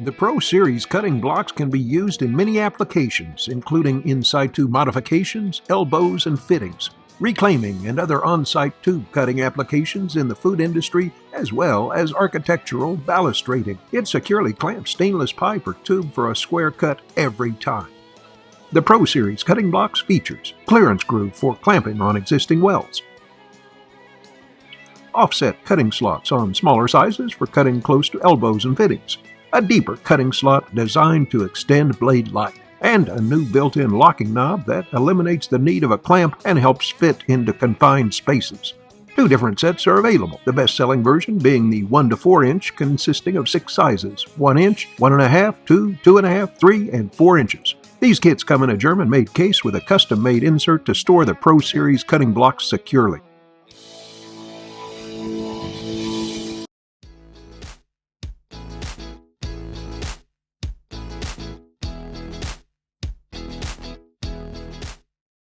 The Pro Series cutting blocks can be used in many applications, including in-situ modifications, elbows, and fittings, reclaiming and other on-site tube cutting applications in the food industry, as well as architectural balustrading. It securely clamps stainless pipe or tube for a square cut every time. The Pro Series cutting blocks features clearance groove for clamping on existing welds, offset cutting slots on smaller sizes for cutting close to elbows and fittings, a deeper cutting slot designed to extend blade life, and a new built-in locking knob that eliminates the need of a clamp and helps fit into confined spaces. 2 different sets are available, the best-selling version being the 1 to 4 inch consisting of 6 sizes: 1 inch, 1.5, 2, 2.5, 3, and 4 inches. These kits come in a German-made case with a custom-made insert to store the Pro Series cutting blocks securely.